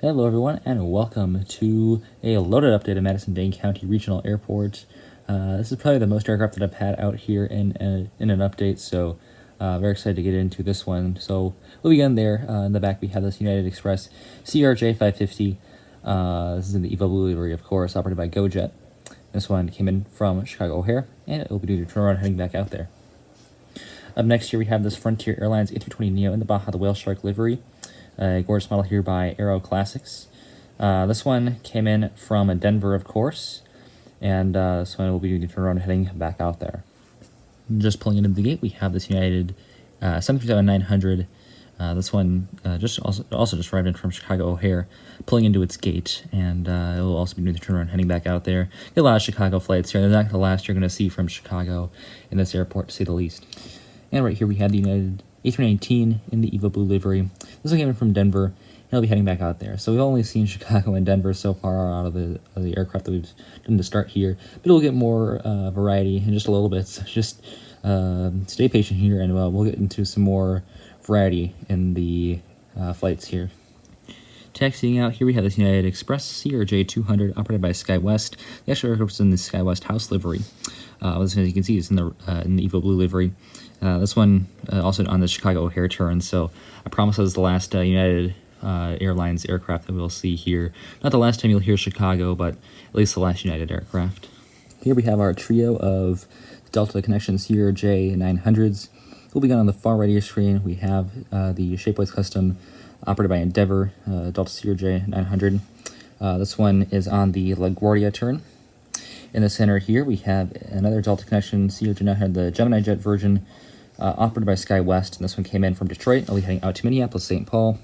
Hello everyone, and welcome to a loaded update of Madison Dane County Regional Airport. This is probably the most aircraft that I've had out here in an update, so very excited to get into this one. So we'll begin there. In the back we have this United Express CRJ 550. This is in the Evo Blue livery, of course, operated by GoJet. This one came in from Chicago O'Hare, and it will be doing a turnaround heading back out there. Up next here we have this Frontier Airlines A320neo in the Baja the Whale Shark livery. A gorgeous model here by Aero Classics. This one came in from Denver, of course, and this one will be doing the turnaround heading back out there. Just pulling into the gate, we have this United 737-900. This one also just arrived in from Chicago O'Hare, pulling into its gate, and it will also be doing the turnaround heading back out there. Get a lot of Chicago flights here. They're not the last you're going to see from Chicago in this airport, to say the least. And right here we have the United A319 in the Evo Blue livery. This one came in from Denver, and he'll be heading back out there. So we've only seen Chicago and Denver so far out of the aircraft that we've done to start here, but we'll get more variety in just a little bit. So just stay patient here, and we'll get into some more variety in the flights here. Taxiing out here, we have this United Express CRJ 200 operated by SkyWest. The actual aircraft is in the SkyWest house livery. As you can see, it's in the Evo Blue livery. This one also on the Chicago O'Hare turn, so I promise this is the last United Airlines aircraft that we'll see here. Not the last time you'll hear Chicago, but at least the last United aircraft. Here we have our trio of Delta Connection CRJ 900s. We'll begin on the far right of your screen. We have the Shapeways Custom operated by Endeavor, Delta CRJ 900. This one is on the LaGuardia turn. In the center here, we have another Delta Connection CRJ 900, the Gemini Jet version, operated by SkyWest, and this one came in from Detroit. I'll be heading out to Minneapolis, St. Paul, one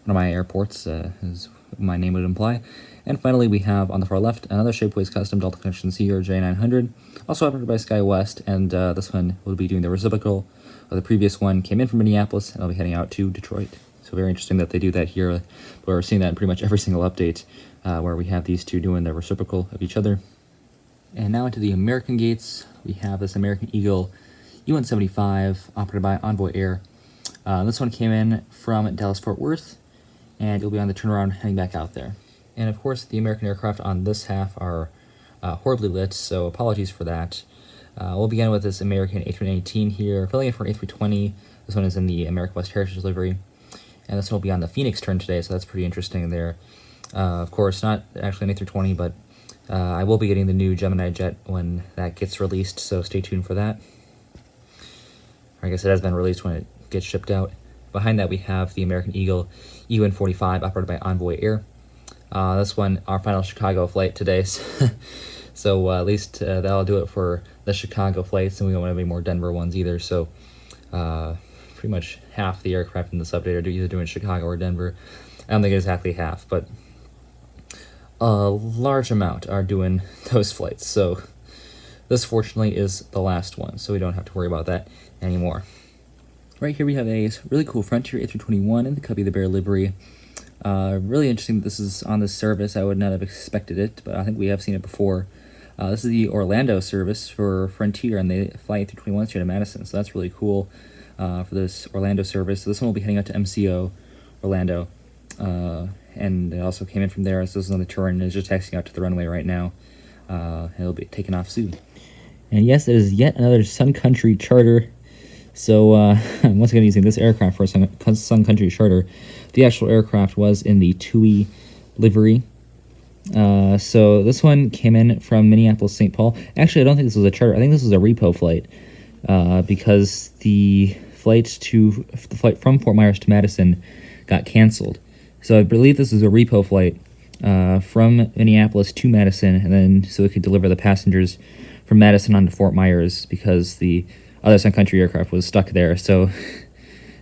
of my airports, as my name would imply. And finally, we have on the far left another Shapeways Custom Delta Connection CRJ 900, also operated by SkyWest, and this one will be doing the reciprocal. The previous one came in from Minneapolis, and I'll be heading out to Detroit. So very interesting that they do that here. We're seeing that in pretty much every single update, where we have these two doing the reciprocal of each other. And now into the American gates, we have this American Eagle UN-75 operated by Envoy Air. This one came in from Dallas-Fort Worth, and it'll be on the turnaround heading back out there. And of course, the American aircraft on this half are horribly lit, so apologies for that. We'll begin with this American A319 here, filling in for an A320. This one is in the American West Heritage livery, and this one will be on the Phoenix turn today, so that's pretty interesting there. Of course, not actually an A320, but I will be getting the new Gemini Jet when that gets released, so stay tuned for that. I guess it has been released when it gets shipped out. Behind that, we have the American Eagle UN-45 operated by Envoy Air. This one, our final Chicago flight today, so at least that'll do it for the Chicago flights, and we don't have any more Denver ones either, so pretty much half the aircraft in this update are either doing Chicago or Denver. I don't think exactly half, but a large amount are doing those flights, so this fortunately is the last one, so we don't have to worry about that anymore. Right here we have a really cool Frontier A321 in the Cubby the Bear livery. Really interesting that this is on this service. I would not have expected it, but I think we have seen it before. This is the Orlando service for Frontier, and they fly A321s here to Madison, so that's really cool for this Orlando service. So this one will be heading out to MCO Orlando. And it also came in from there, so this is on the turn, and it's just taxiing out to the runway right now. It'll be taking off soon. And yes, it is yet another Sun Country charter. So I'm once again using this aircraft for a Sun Country charter. The actual aircraft was in the TUI livery. So this one came in from Minneapolis, St. Paul. Actually, I don't think this was a charter. I think this was a Repo flight, because the flight from Fort Myers to Madison got canceled. So I believe this is a Repo flight from Minneapolis to Madison, and then so it could deliver the passengers from Madison onto Fort Myers, because the other Sun Country aircraft was stuck there. So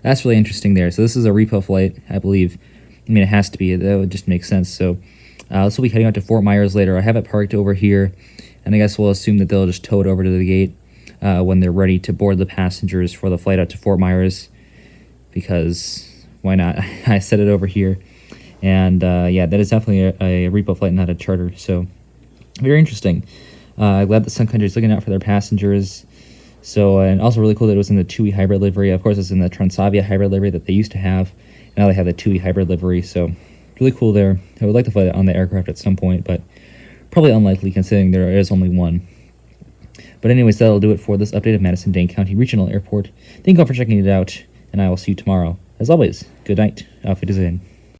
that's really interesting there. So this is a Repo flight, I believe. I mean, it has to be. That would just make sense. So this will be heading out to Fort Myers later. I have it parked over here, and I guess we'll assume that they'll just tow it over to the gate when they're ready to board the passengers for the flight out to Fort Myers, because why not? I set it over here. And yeah, that is definitely a Repo flight, not a charter. So very interesting. Glad that Sun Country is looking out for their passengers. So, and also really cool that it was in the TUI hybrid livery. Of course, it's in the Transavia hybrid livery that they used to have. Now they have the TUI hybrid livery. So really cool there. I would like to fly on the aircraft at some point, but probably unlikely considering there is only one. But anyways, that'll do it for this update of Madison-Dane County Regional Airport. Thank you all for checking it out, and I will see you tomorrow. As always, good night. Auf Wiedersehen.